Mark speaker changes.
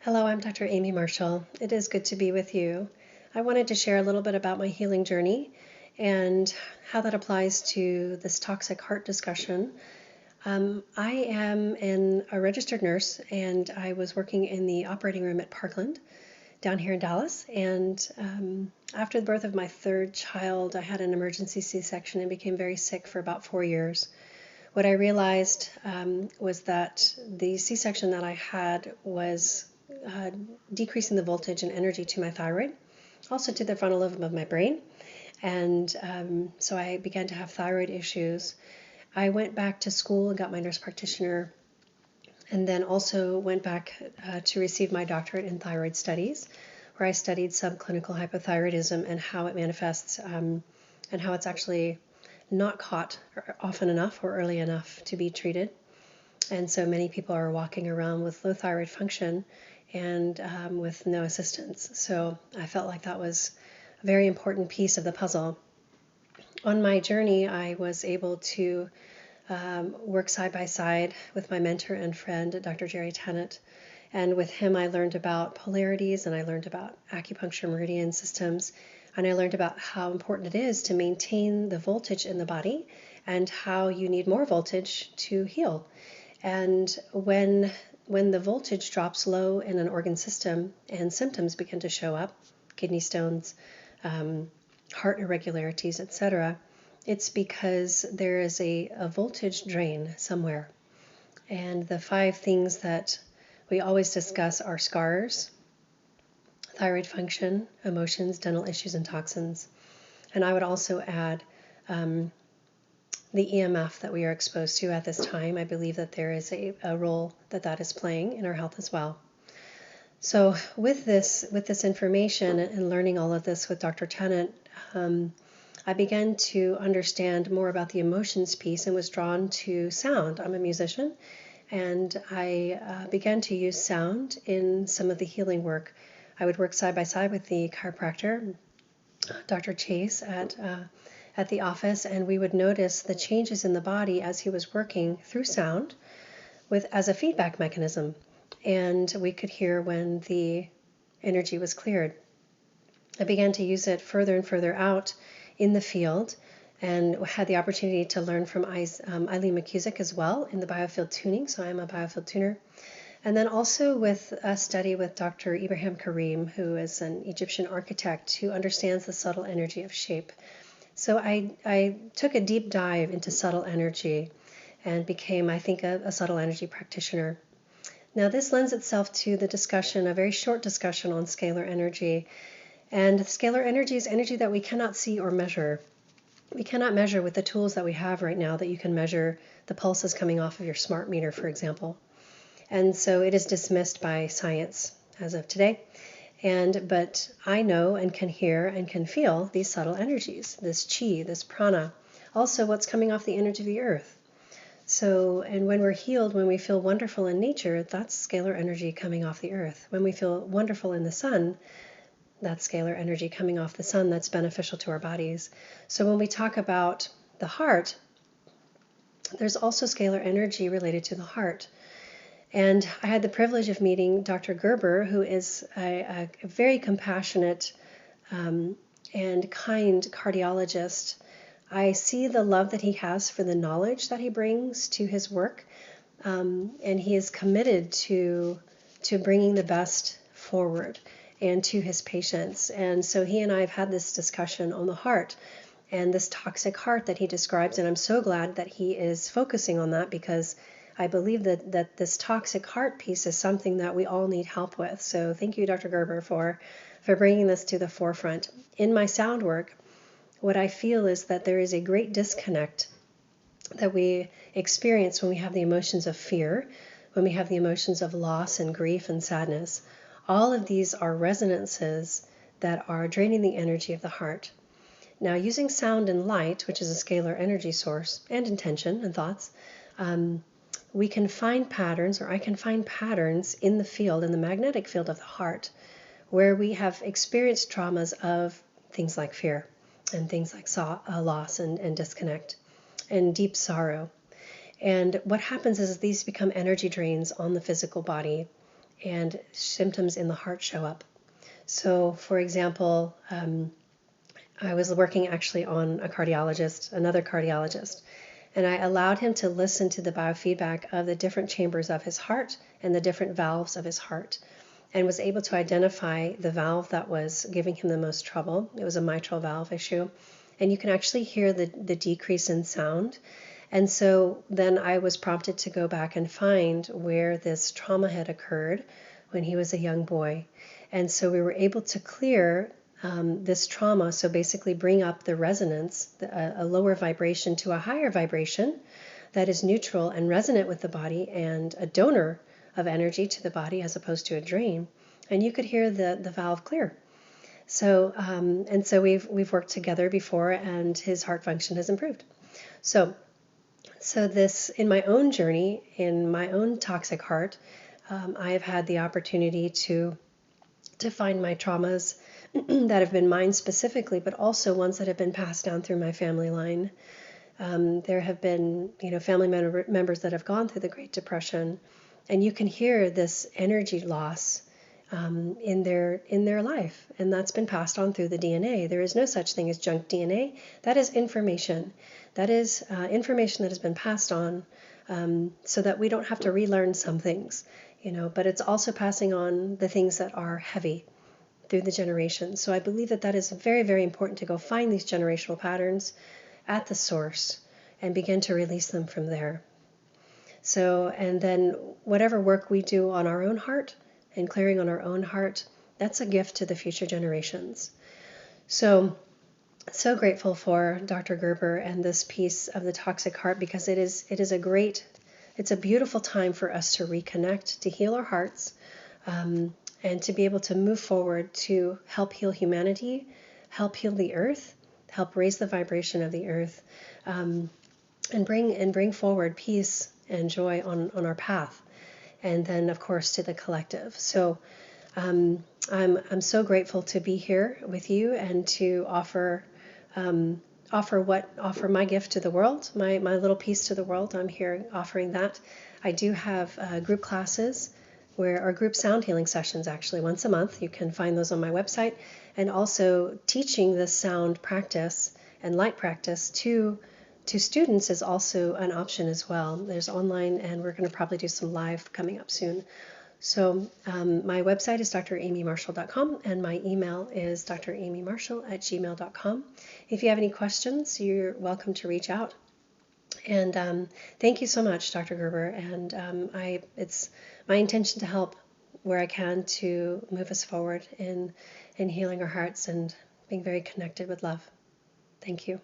Speaker 1: Hello, I'm Dr. Amy Marshall. It is good to be with you. I wanted to share a little bit about my healing journey and how that applies to this toxic heart discussion. I am a registered nurse, and I was working in the operating room at Parkland down here in Dallas. And after the birth of my third child, I had an emergency C-section and became very sick for about 4 years. What I realized was that the C-section that I had was decreasing the voltage and energy to my thyroid, also to the frontal lobe of my brain. And so I began to have thyroid issues. I went back to school and got my nurse practitioner, and then also went back to receive my doctorate in thyroid studies, where I studied subclinical hypothyroidism and how it manifests and how it's actually not caught often enough or early enough to be treated. And so many people are walking around with low thyroid function and with no assistance. So I felt like that was a very important piece of the puzzle. On my journey, I was able to work side by side with my mentor and friend, Dr. Jerry Tennant. And with him, I learned about polarities, and I learned about acupuncture meridian systems, and I learned about how important it is to maintain the voltage in the body and how you need more voltage to heal. And when the voltage drops low in an organ system and symptoms begin to show up, kidney stones, heart irregularities, etc., it's because there is a voltage drain somewhere. And the 5 things that we always discuss are scars, thyroid function, emotions, dental issues, and toxins. And I would also add the EMF that we are exposed to at this time. I believe that there is a role that is playing in our health as well. So with this information and learning all of this with Dr. Tennant, I began to understand more about the emotions piece and was drawn to sound. I'm a musician, and I began to use sound in some of the healing work. I would work side by side with the chiropractor, Dr. Chase, at the office, and we would notice the changes in the body as he was working through sound as a feedback mechanism. And we could hear when the energy was cleared. I began to use it further and further out in the field, and had the opportunity to learn from Eileen McCusick as well in the biofield tuning. So I'm a biofield tuner. And then also with a study with Dr. Ibrahim Karim, who is an Egyptian architect who understands the subtle energy of shape. So I took a deep dive into subtle energy and became, I think, a subtle energy practitioner. Now this lends itself to the discussion, a very short discussion on scalar energy. And scalar energy is energy that we cannot see or measure. We cannot measure with the tools that we have right now that you can measure the pulses coming off of your smart meter, for example. And so it is dismissed by science as of today. But I know and can hear and can feel these subtle energies, this chi, this prana, also what's coming off the energy of the earth. So, and when we're healed, when we feel wonderful in nature, that's scalar energy coming off the earth. When we feel wonderful in the sun, that's scalar energy coming off the sun that's beneficial to our bodies. So when we talk about the heart, there's also scalar energy related to the heart. And I had the privilege of meeting Dr. Gerber, who is a very compassionate and kind cardiologist. I see the love that he has for the knowledge that he brings to his work, and he is committed to bringing the best forward and to his patients. And so he and I have had this discussion on the heart and this toxic heart that he describes, and I'm so glad that he is focusing on that, because I believe that this toxic heart piece is something that we all need help with. So thank you, Dr. Gerber, for bringing this to the forefront. In my sound work, what I feel is that there is a great disconnect that we experience when we have the emotions of fear, when we have the emotions of loss and grief and sadness. All of these are resonances that are draining the energy of the heart. Now, using sound and light, which is a scalar energy source, and intention and thoughts, we can find patterns, or I can find patterns in the field, in the magnetic field of the heart, where we have experienced traumas of things like fear and things like loss and disconnect and deep sorrow. And what happens is these become energy drains on the physical body. and symptoms in the heart show up. So, for example, I was working actually on another cardiologist, and I allowed him to listen to the biofeedback of the different chambers of his heart and the different valves of his heart, and was able to identify the valve that was giving him the most trouble. It was a mitral valve issue, and you can actually hear the decrease in sound. And so then I was prompted to go back and find where this trauma had occurred when he was a young boy. And so we were able to clear this trauma, so basically bring up the resonance, a lower vibration to a higher vibration that is neutral and resonant with the body and a donor of energy to the body as opposed to a drain. And you could hear the valve clear. So and so we've worked together before, and his heart function has improved. So this, in my own journey, in my own toxic heart, I have had the opportunity to find my traumas that have been mine specifically, but also ones that have been passed down through my family line. There have been, family members that have gone through the Great Depression, and you can hear this energy loss in their life, and that's been passed on through the DNA. There is no such thing as junk DNA. That is information. That is information that has been passed on, so that we don't have to relearn some things, But it's also passing on the things that are heavy through the generations. So I believe that is very, very important to go find these generational patterns at the source and begin to release them from there. So, and then whatever work we do on our own heart and clearing on our own heart, that's a gift to the future generations. So grateful for Dr. Gerber and this piece of the toxic heart, because it's a beautiful time for us to reconnect, to heal our hearts, and to be able to move forward to help heal humanity, help heal the earth, help raise the vibration of the earth, and bring forward peace and joy on our path, and then of course to the collective. So I'm so grateful to be here with you and to offer my gift to the world, my little piece to the world. I'm here offering that. I do have group classes or group sound healing sessions actually once a month. You can find those on my website, and also teaching this sound practice and light practice to students is also an option as well. There's online, and we're going to probably do some live coming up soon. So my website is dramymarshall.com, and my email is dramymarshall@gmail.com. If you have any questions, you're welcome to reach out. And thank you so much, Dr. Gerber. And it's my intention to help where I can to move us forward in healing our hearts and being very connected with love. Thank you.